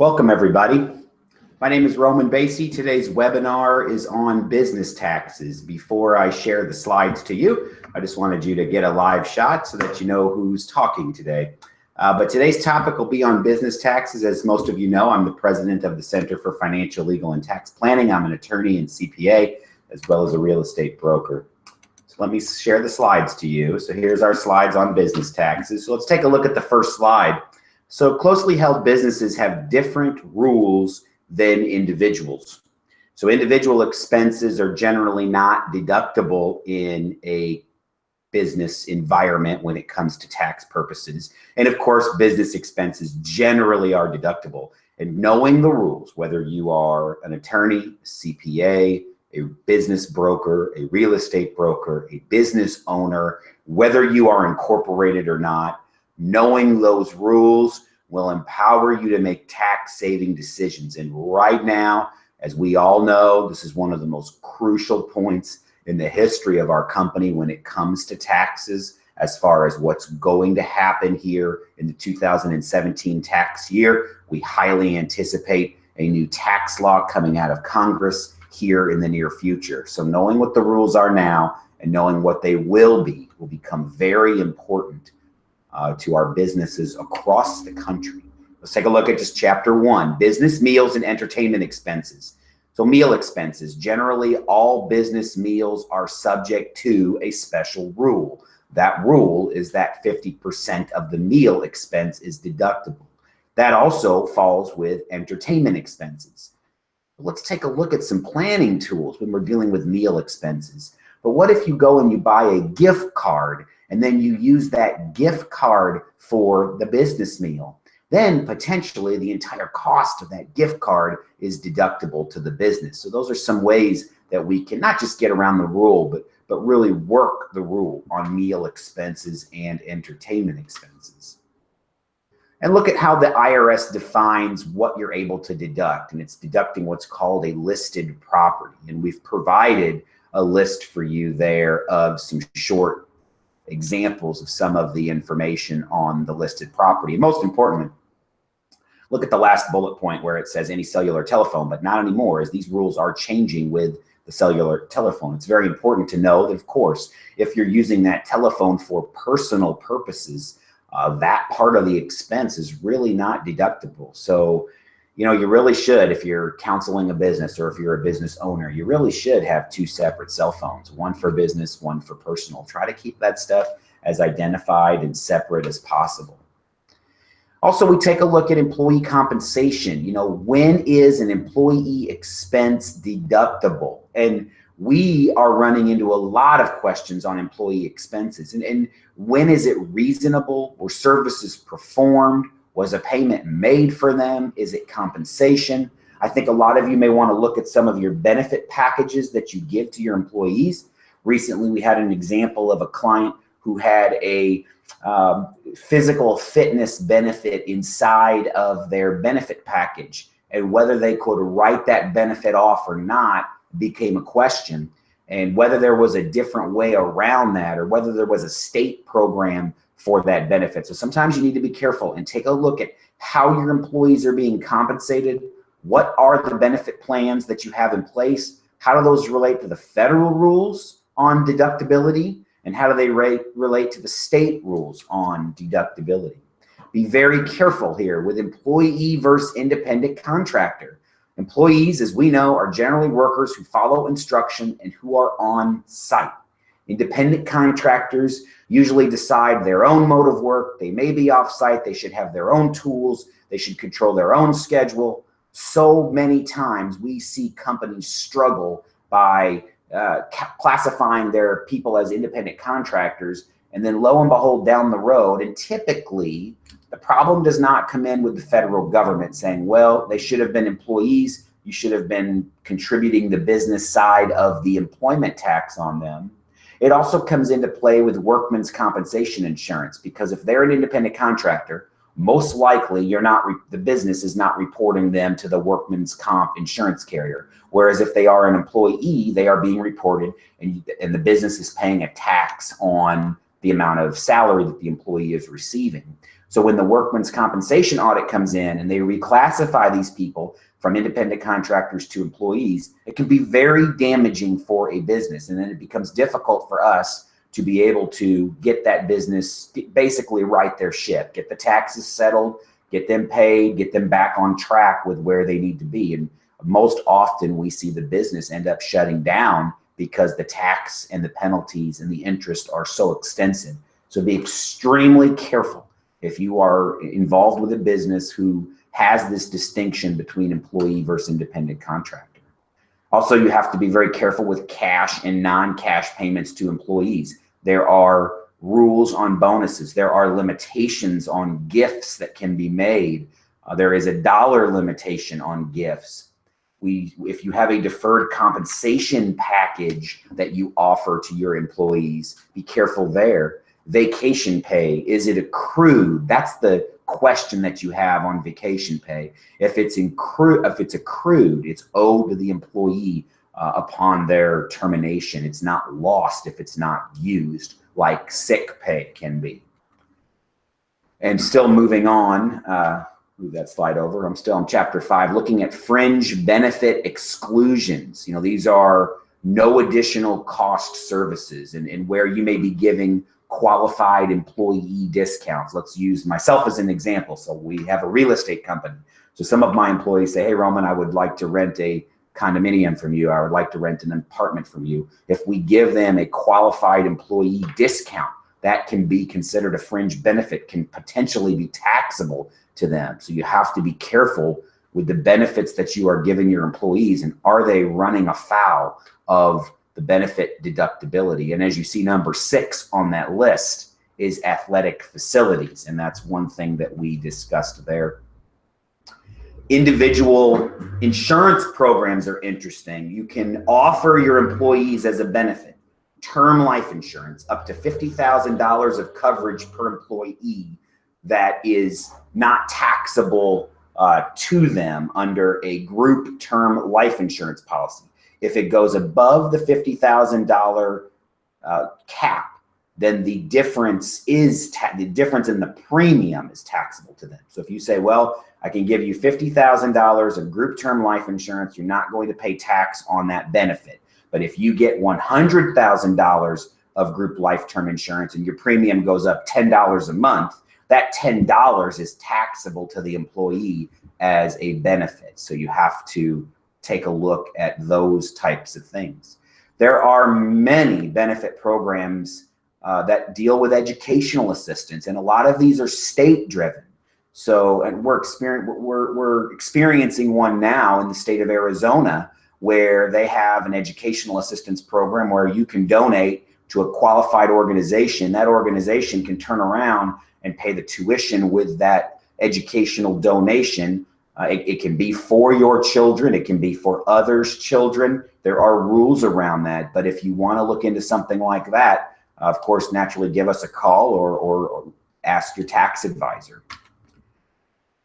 Welcome, everybody. My name is Roman Basie. Today's webinar is on business taxes. Before I share the slides to you, I just wanted you to get a live shot so that you know who's talking today. But today's topic will be on business taxes. As most of you know, I'm the president of the Center for Financial, Legal, and Tax Planning. I'm an attorney and CPA, as well as a real estate broker. So let me share the slides to you. So here's our slides on business taxes. So let's take a look at the first slide. So closely held businesses have different rules than individuals. So individual expenses are generally not deductible in a business environment when it comes to tax purposes. And of course, business expenses generally are deductible. And knowing the rules, whether you are an attorney, CPA, a business broker, a real estate broker, a business owner, whether you are incorporated or not, knowing those rules will empower you to make tax-saving decisions. And right now, as we all know, this is one of the most crucial points in the history of our company when it comes to taxes, as far as what's going to happen here in the 2017 tax year. We highly anticipate a new tax law coming out of Congress here in the near future. So knowing what the rules are now and knowing what they will become very important to our businesses across the country. Let's take a look at just chapter 1, business meals and entertainment expenses. So meal expenses, generally all business meals are subject to a special rule. That rule is that 50% of the meal expense is deductible. That also falls with entertainment expenses. Let's take a look at some planning tools when we're dealing with meal expenses. But what if you go and you buy a gift card and then you use that gift card for the business meal? Then potentially the entire cost of that gift card is deductible to the business. So those are some ways that we can not just get around the rule, but really work the rule on meal expenses and entertainment expenses. And look at how the IRS defines what you're able to deduct. And it's deducting what's called a listed property. And we've provided a list for you there of some short examples of some of the information on the listed property. And most importantly, look at the last bullet point where it says any cellular telephone, but not anymore, as these rules are changing with the cellular telephone. It's very important to know that, of course, if you're using that telephone for personal purposes, that part of the expense is really not deductible. So, you know, you really should, if you're counseling a business or if you're a business owner, you really should have 2 separate cell phones, one for business, one for personal. Try to keep that stuff as identified and separate as possible. Also, we take a look at employee compensation. You know, when is an employee expense deductible? And we are running into a lot of questions on employee expenses. And when is it reasonable? Were services performed? Was a payment made for them? Is it compensation? I think a lot of you may want to look at some of your benefit packages that you give to your employees. Recently, we had an example of a client who had a physical fitness benefit inside of their benefit package, and whether they could write that benefit off or not became a question, and whether there was a different way around that or whether there was a state program for that benefit. So sometimes you need to be careful and take a look at how your employees are being compensated. What are the benefit plans that you have in place? How do those relate to the federal rules on deductibility? And how do they relate to the state rules on deductibility? Be very careful here with employee versus independent contractor. Employees, as we know, are generally workers who follow instruction and who are on site. Independent contractors usually decide their own mode of work. They may be off-site. They should have their own tools. They should control their own schedule. So many times we see companies struggle by classifying their people as independent contractors, and then lo and behold, down the road, and typically the problem does not come in with the federal government saying, well, they should have been employees. You should have been contributing the business side of the employment tax on them. It also comes into play with workman's compensation insurance, because if they're an independent contractor, most likely the business is not reporting them to the workman's comp insurance carrier. Whereas if they are an employee, they are being reported, and the business is paying a tax on the amount of salary that the employee is receiving. So when the workman's compensation audit comes in and they reclassify these people from independent contractors to employees, it can be very damaging for a business. And then it becomes difficult for us to be able to get that business, basically right their ship, get the taxes settled, get them paid, get them back on track with where they need to be. And most often we see the business end up shutting down because the tax and the penalties and the interest are so extensive. So be extremely careful if you are involved with a business who has this distinction between employee versus independent contractor. Also, you have to be very careful with cash and non-cash payments to employees. There are rules on bonuses. There are limitations on gifts that can be made. There is a dollar limitation on gifts. If you have a deferred compensation package that you offer to your employees, be careful there. Vacation pay, is it accrued? That's the question that you have on vacation pay. If it's accrued, it's owed to the employee upon their termination. It's not lost if it's not used, like sick pay can be. And still moving on, move that slide over. I'm still in chapter 5, looking at fringe benefit exclusions. You know, these are no additional cost services and where you may be giving qualified employee discounts. Let's use myself as an example. So we have a real estate company. So some of my employees say, hey, Roman, I would like to rent a condominium from you. I would like to rent an apartment from you. If we give them a qualified employee discount, that can be considered a fringe benefit, can potentially be taxable to them. So you have to be careful with the benefits that you are giving your employees, and are they running afoul of the benefit deductibility. And as you see, number 6 on that list is athletic facilities. And that's one thing that we discussed there. Individual insurance programs are interesting. You can offer your employees as a benefit term life insurance up to $50,000 of coverage per employee that is not taxable to them under a group term life insurance policy. If it goes above the $50,000 cap, then the difference in the premium is taxable to them. So if you say, well, I can give you $50,000 of group term life insurance, you're not going to pay tax on that benefit. But if you get $100,000 of group life term insurance and your premium goes up $10 a month, that $10 is taxable to the employee as a benefit. So you have to take a look at those types of things. There are many benefit programs that deal with educational assistance, and a lot of these are state driven. So, and we're experiencing one now in the state of Arizona where they have an educational assistance program where you can donate to a qualified organization. That organization can turn around and pay the tuition with that educational donation. It can be for your children. It can be for others' children. There are rules around that. But if you want to look into something like that, of course, naturally give us a call or ask your tax advisor.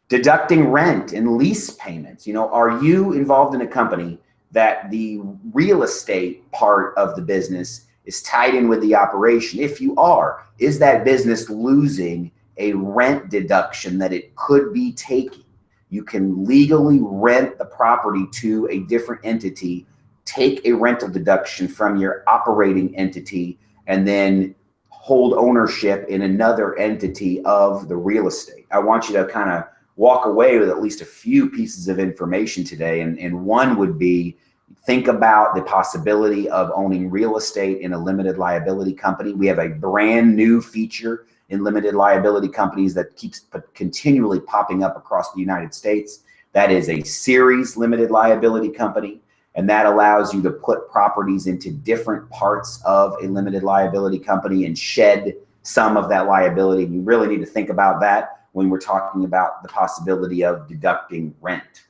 Deducting rent and lease payments. You know, are you involved in a company that the real estate part of the business is tied in with the operation? If you are, is that business losing a rent deduction that it could be taking? You can legally rent the property to a different entity, take a rental deduction from your operating entity, and then hold ownership in another entity of the real estate. I want you to kind of walk away with at least a few pieces of information today. And one would be, think about the possibility of owning real estate in a limited liability company. We have a brand new feature in limited liability companies that keeps continually popping up across the United States. That is a series limited liability company, and that allows you to put properties into different parts of a limited liability company and shed some of that liability. You really need to think about that when we're talking about the possibility of deducting rent.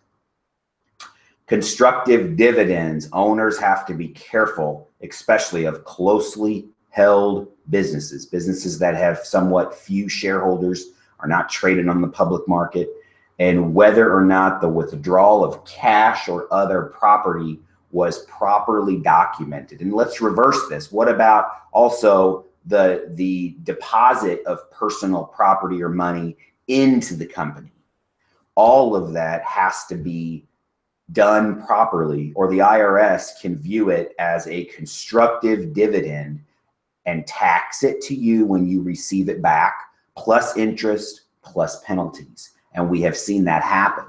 Constructive dividends. Owners have to be careful, especially of closely held businesses that have somewhat few shareholders, are not traded on the public market, and whether or not the withdrawal of cash or other property was properly documented. And let's reverse this. What about also the deposit of personal property or money into the company. All of that has to be done properly, or the IRS can view it as a constructive dividend and tax it to you when you receive it back, plus interest, plus penalties. And we have seen that happen.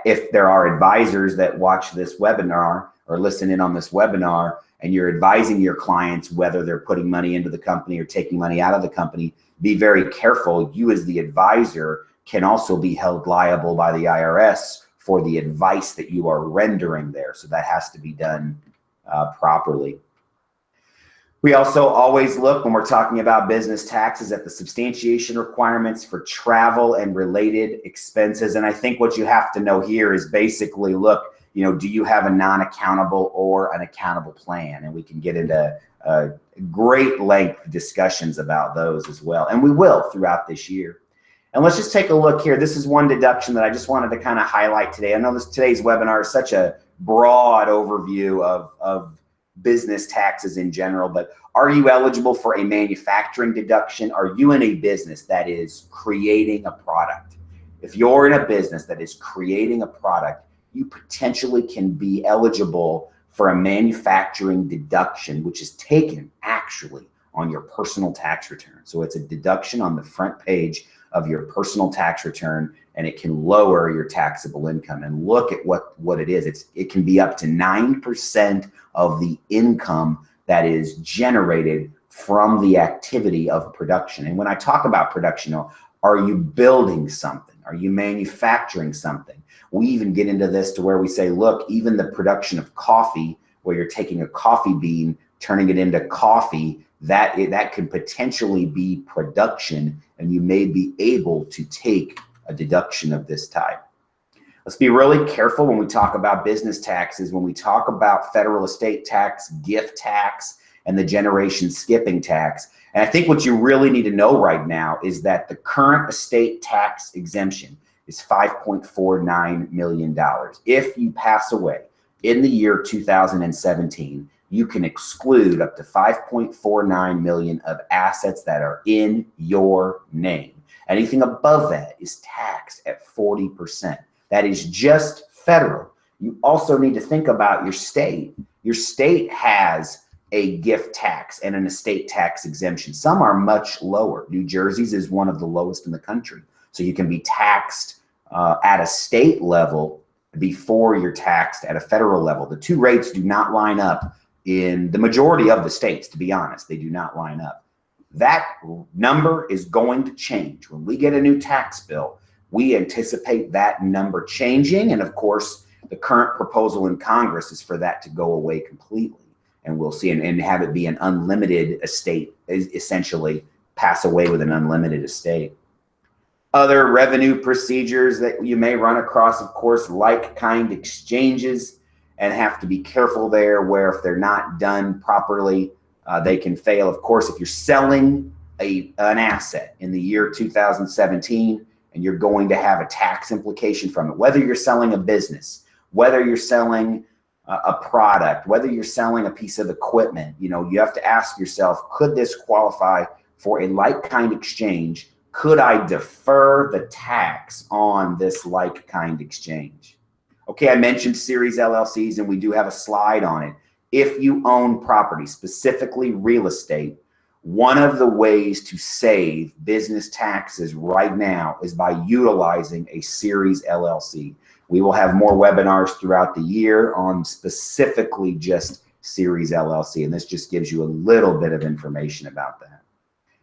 If there are advisors that watch this webinar or listen in on this webinar, and you're advising your clients whether they're putting money into the company or taking money out of the company, be very careful. You as the advisor can also be held liable by the IRS for the advice that you are rendering there. So that has to be done properly. We also always look, when we're talking about business taxes, at the substantiation requirements for travel and related expenses. And I think what you have to know here is basically, look, do you have a non-accountable or an accountable plan? And we can get into great length discussions about those as well. And we will throughout this year. And let's just take a look here. This is one deduction that I just wanted to kind of highlight today. I know today's webinar is such a broad overview of business taxes in general, but are you eligible for a manufacturing deduction? Are you in a business that is creating a product? If you're in a business that is creating a product, you potentially can be eligible for a manufacturing deduction, which is taken actually on your personal tax return. So it's a deduction on the front page of your personal tax return, and it can lower your taxable income. And look at what it is. It can be up to 9% of the income that is generated from the activity of production. And when I talk about production, are you building something? Are you manufacturing something? We even get into this to where we say, look, even the production of coffee, where you're taking a coffee bean, turning it into coffee, that could potentially be production, and you may be able to take a deduction of this type. Let's be really careful when we talk about business taxes, when we talk about federal estate tax, gift tax, and the generation skipping tax. And I think what you really need to know right now is that the current estate tax exemption is $5.49 million. If you pass away in the year 2017, you can exclude up to $5.49 million of assets that are in your name. Anything above that is taxed at 40%. That is just federal. You also need to think about your state. Your state has a gift tax and an estate tax exemption. Some are much lower. New Jersey's is one of the lowest in the country. So you can be taxed at a state level before you're taxed at a federal level. The two rates do not line up in the majority of the states, to be honest. They do not line up. That number is going to change. When we get a new tax bill, we anticipate that number changing. And of course, the current proposal in Congress is for that to go away completely. And we'll see, and have it be an unlimited estate, essentially pass away with an unlimited estate. Other revenue procedures that you may run across, of course, like-kind exchanges, and have to be careful there, where if they're not done properly, they can fail. Of course, if you're selling an asset in the year 2017, and you're going to have a tax implication from it, whether you're selling a business, whether you're selling a product, whether you're selling a piece of equipment, you have to ask yourself, could this qualify for a like-kind exchange? Could I defer the tax on this like-kind exchange? Okay, I mentioned series LLCs, and we do have a slide on it. If you own property, specifically real estate, one of the ways to save business taxes right now is by utilizing a series LLC. We will have more webinars throughout the year on specifically just series LLC, and this just gives you a little bit of information about that.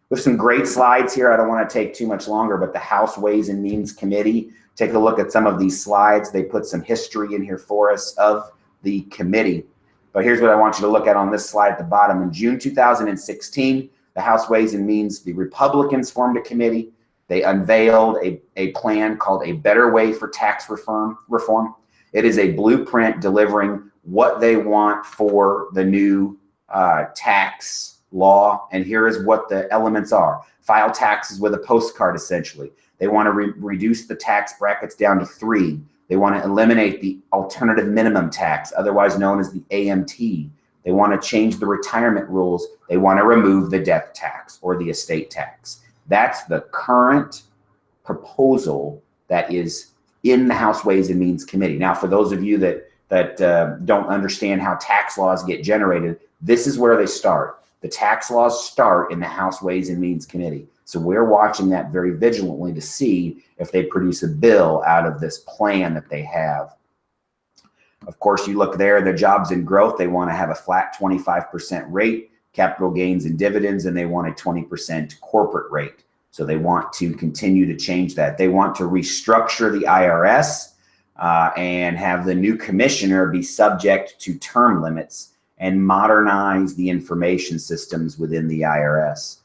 We have some great slides here. I don't want to take too much longer, but the House Ways and Means Committee, take a look at some of these slides. They put some history in here for us of the committee. But here's what I want you to look at on this slide at the bottom. In June 2016, the House Ways and Means, the Republicans formed a committee. They unveiled a plan called A Better Way for Tax Reform. It is a blueprint delivering what they want for the new tax law. And here is what the elements are. File taxes with a postcard, essentially. They want to reduce the tax brackets down to 3. They want to eliminate the alternative minimum tax, otherwise known as the AMT. They want to change the retirement rules. They want to remove the death tax or the estate tax. That's the current proposal that is in the House Ways and Means Committee. Now, for those of you that don't understand how tax laws get generated, this is where they start. The tax laws start in the House Ways and Means Committee. So we're watching that very vigilantly to see if they produce a bill out of this plan that they have. Of course, you look there, the jobs and growth, they want to have a flat 25% rate, capital gains and dividends, and they want a 20% corporate rate. So they want to continue to change that. They want to restructure the IRS and have the new commissioner be subject to term limits and modernize the information systems within the IRS.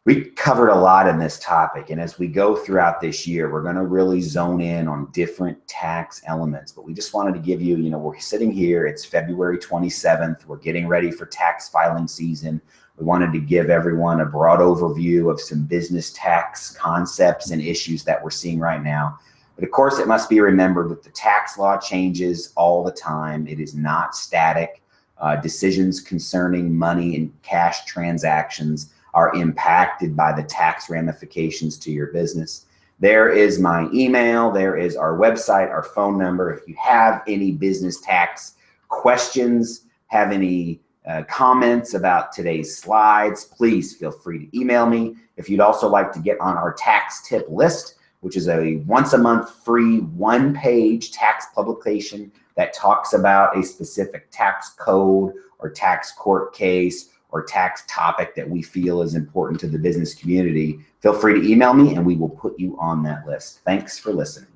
We covered a lot in this topic, and as we go throughout this year, we're going to really zone in on different tax elements. But we just wanted to give you, we're sitting here, it's February 27th, we're getting ready for tax filing season. We wanted to give everyone a broad overview of some business tax concepts and issues that we're seeing right now. But of course, it must be remembered that the tax law changes all the time. It is not static. Decisions concerning money and cash transactions are impacted by the tax ramifications to your business. There is my email, there is our website, our phone number. If you have any business tax questions, have any comments about today's slides, please feel free to email me. If you'd also like to get on our tax tip list, which is a once a month free one-page tax publication that talks about a specific tax code or tax court case or tax topic that we feel is important to the business community, feel free to email me and we will put you on that list. Thanks for listening.